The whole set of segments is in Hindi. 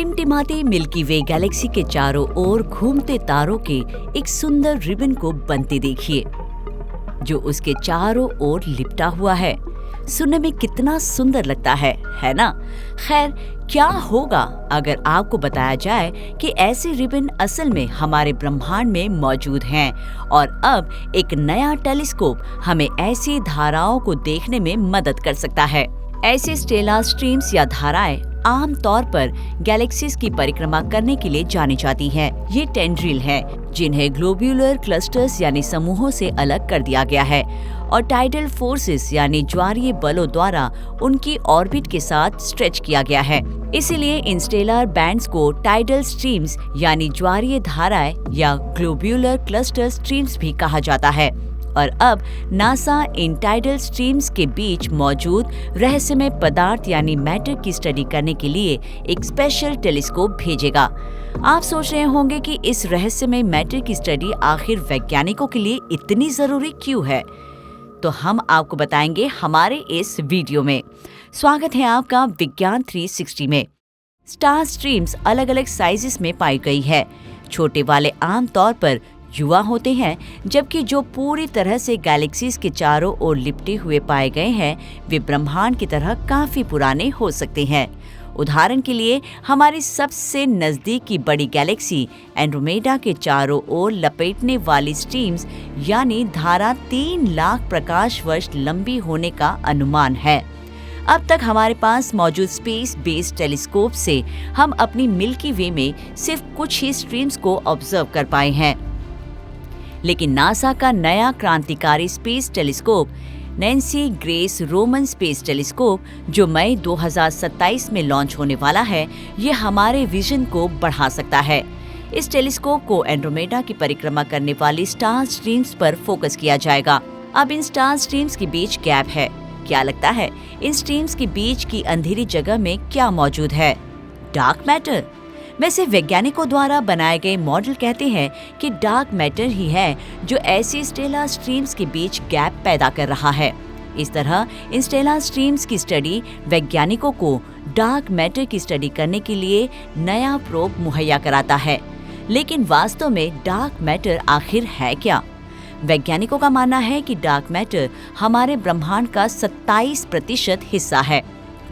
टिमटिमाती मिल्की वे गैलेक्सी के चारों ओर घूमते तारों के एक सुंदर रिबन को बनते देखिए, जो उसके चारों ओर लिपटा हुआ है। सुनने में कितना सुंदर लगता है ना? खैर, क्या होगा अगर आपको बताया जाए कि ऐसे रिबन असल में हमारे ब्रह्मांड में मौजूद हैं और अब एक नया टेलीस्कोप हमें ऐसी धाराओं को देखने में मदद कर सकता है। ऐसे स्टेलर स्ट्रीम्स या धाराएं आम तौर पर गैलेक्सीज की परिक्रमा करने के लिए जानी जाती हैं। ये टेंड्रिल हैं, जिन्हें ग्लोब्यूलर क्लस्टर्स यानी समूहों से अलग कर दिया गया है और टाइडल फोर्सेस यानी ज्वारीय बलों द्वारा उनकी ऑर्बिट के साथ स्ट्रेच किया गया है। इसीलिए इन स्टेलर बैंड्स को टाइडल स्ट्रीम्स यानी ज्वारीय धाराएं या ग्लोब्यूलर क्लस्टर स्ट्रीम्स भी कहा जाता है। और अब नासा इन टाइडल स्ट्रीम्स के बीच मौजूद रहस्यमय पदार्थ यानी मैटर की स्टडी करने के लिए एक स्पेशल टेलीस्कोप भेजेगा। आप सोच रहे होंगे कि इस रहस्यमय मैटर की स्टडी आखिर वैज्ञानिकों के लिए इतनी जरूरी क्यों है? तो हम आपको बताएंगे हमारे इस वीडियो में। स्वागत है आपका विज्ञान 360 में। स्टार स्ट्रीम्स अलग अलग साइजेस में पाई गई है। छोटे वाले आमतौर पर युवा होते हैं, जबकि जो पूरी तरह से गैलेक्सीज के चारों ओर लिपटे हुए पाए गए हैं वे ब्रह्मांड की तरह काफी पुराने हो सकते हैं। उदाहरण के लिए हमारी सबसे नजदीकी बड़ी गैलेक्सी एंड्रोमेडा के चारों ओर लपेटने वाली स्ट्रीम्स यानी धारा 3 लाख प्रकाश वर्ष लंबी होने का अनुमान है। अब तक हमारे पास मौजूद स्पेस बेस्ड टेलीस्कोप से हम अपनी मिल्की वे में सिर्फ कुछ ही स्ट्रीम्स को ऑब्जर्व कर पाए हैं, लेकिन नासा का नया क्रांतिकारी space telescope Nancy grace Roman space telescope जो मई 2027 में लॉन्च होने वाला है, ये हमारे विजन को बढ़ा सकता है। इस टेलीस्कोप को एंड्रोमेडा की परिक्रमा करने वाली स्टार स्ट्रीम्स पर फोकस किया जाएगा। अब इन स्टार स्ट्रीम्स के बीच गैप है। क्या लगता है इन स्ट्रीम्स के बीच की अंधेरी जगह में क्या मौजूद है? Dark matter. वैसे वैज्ञानिकों द्वारा बनाए गए मॉडल कहते हैं कि डार्क मैटर ही है जो ऐसी स्टेलर स्ट्रीम्स के बीच गैप पैदा कर रहा है। इस तरह इन स्टेलर स्ट्रीम्स की स्टडी वैज्ञानिकों को डार्क मैटर की स्टडी करने के लिए नया प्रोब मुहैया कराता है। लेकिन वास्तव में डार्क मैटर आखिर है क्या? वैज्ञानिकों का मानना है कि डार्क मैटर हमारे ब्रह्मांड का 27% हिस्सा है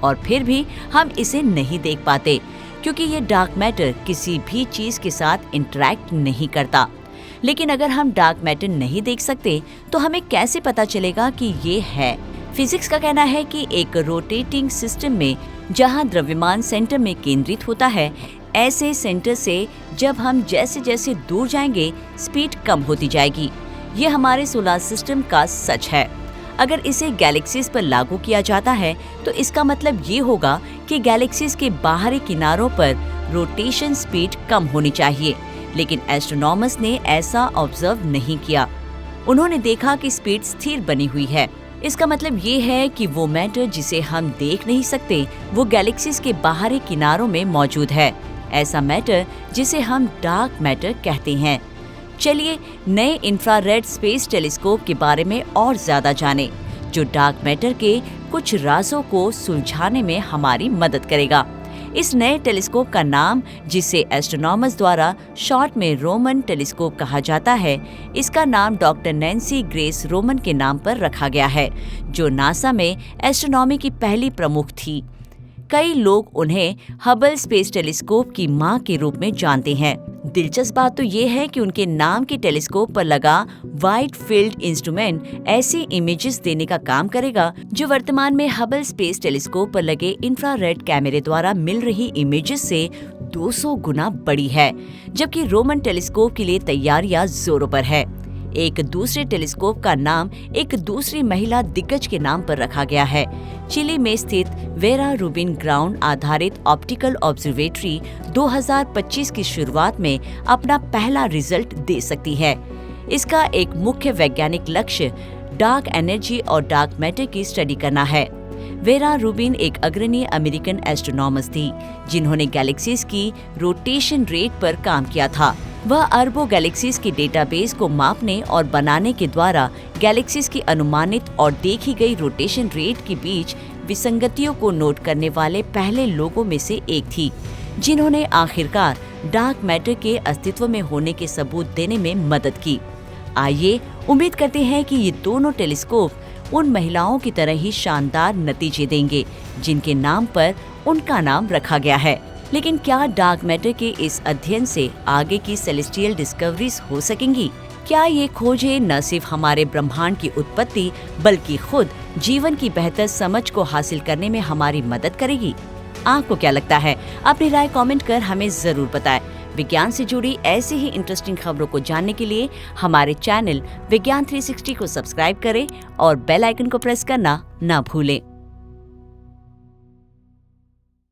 और फिर भी हम इसे नहीं देख पाते, क्योंकि ये डार्क मैटर किसी भी चीज के साथ इंटरैक्ट नहीं करता। लेकिन अगर हम डार्क मैटर नहीं देख सकते तो हमें कैसे पता चलेगा कि ये है? फिजिक्स का कहना है कि एक रोटेटिंग सिस्टम में जहां द्रव्यमान सेंटर में केंद्रित होता है, ऐसे सेंटर से जब हम जैसे जैसे दूर जाएंगे स्पीड कम होती जाएगी। ये हमारे सोलर सिस्टम का सच है। अगर इसे गैलेक्सीज पर लागू किया जाता है तो इसका मतलब ये होगा कि गैलेक्सीज के बाहरी किनारों पर रोटेशन स्पीड कम होनी चाहिए, लेकिन एस्ट्रोनॉमर्स ने ऐसा ऑब्जर्व नहीं किया। उन्होंने देखा कि स्पीड स्थिर बनी हुई है। इसका मतलब ये है कि वो मैटर जिसे हम देख नहीं सकते वो गैलेक्सीज के बाहरी किनारों में मौजूद है, ऐसा मैटर जिसे हम डार्क मैटर कहते हैं। चलिए नए इंफ्रारेड स्पेस टेलीस्कोप के बारे में और ज्यादा जानें, जो डार्क मैटर के कुछ राजों को सुलझाने में हमारी मदद करेगा। इस नए टेलीस्कोप का नाम, जिसे एस्ट्रोनॉमर्स द्वारा शॉर्ट में रोमन टेलीस्कोप कहा जाता है, इसका नाम डॉक्टर नैन्सी ग्रेस रोमन के नाम पर रखा गया है, जो नासा में एस्ट्रोनॉमी की पहली प्रमुख थी। कई लोग उन्हें हबल स्पेस टेलीस्कोप की मां के रूप में जानते हैं। दिलचस्प बात तो ये है कि उनके नाम के टेलीस्कोप पर लगा वाइड फील्ड इंस्ट्रूमेंट ऐसी इमेजेस देने का काम करेगा जो वर्तमान में हबल स्पेस टेलीस्कोप पर लगे इंफ्रारेड कैमरे द्वारा मिल रही इमेजेस से 200 गुना बड़ी है, जबकि रोमन टेलीस्कोप के लिए तैयारियां जोरों पर है। एक दूसरे टेलीस्कोप का नाम एक दूसरी महिला दिग्गज के नाम पर रखा गया है। चिली में स्थित वेरा रूबिन ग्राउंड आधारित ऑप्टिकल ऑब्जर्वेटरी 2025 की शुरुआत में अपना पहला रिजल्ट दे सकती है। इसका एक मुख्य वैज्ञानिक लक्ष्य डार्क एनर्जी और डार्क मैटर की स्टडी करना है। वेरा रूबिन एक अग्रणी अमेरिकन एस्ट्रोनॉमर्स थी, जिन्होंने गैलेक्सीज की रोटेशन रेट पर काम किया था। वह अरबों गैलेक्सीज के डेटाबेस को मापने और बनाने के द्वारा गैलेक्सीज की अनुमानित और देखी गई रोटेशन रेट के बीच विसंगतियों को नोट करने वाले पहले लोगों में से एक थी। जिन्होंने आखिरकार डार्क मैटर के अस्तित्व में होने के सबूत देने में मदद की। आइए उम्मीद करते हैं कि ये दोनों टेलीस्कोप उन महिलाओं की तरह ही शानदार नतीजे देंगे जिनके नाम पर उनका नाम रखा गया है। लेकिन क्या डार्क मैटर के इस अध्ययन से आगे की सेलेस्टियल डिस्कवरीज हो सकेंगी? क्या ये खोजें न सिर्फ हमारे ब्रह्मांड की उत्पत्ति बल्कि खुद जीवन की बेहतर समझ को हासिल करने में हमारी मदद करेगी? आपको क्या लगता है? अपनी राय कमेंट कर हमें जरूर बताएं। विज्ञान से जुड़ी ऐसी ही इंटरेस्टिंग खबरों को जानने के लिए हमारे चैनल विज्ञान 360 को सब्सक्राइब करें और बेल आइकन को प्रेस करना ना भूलें।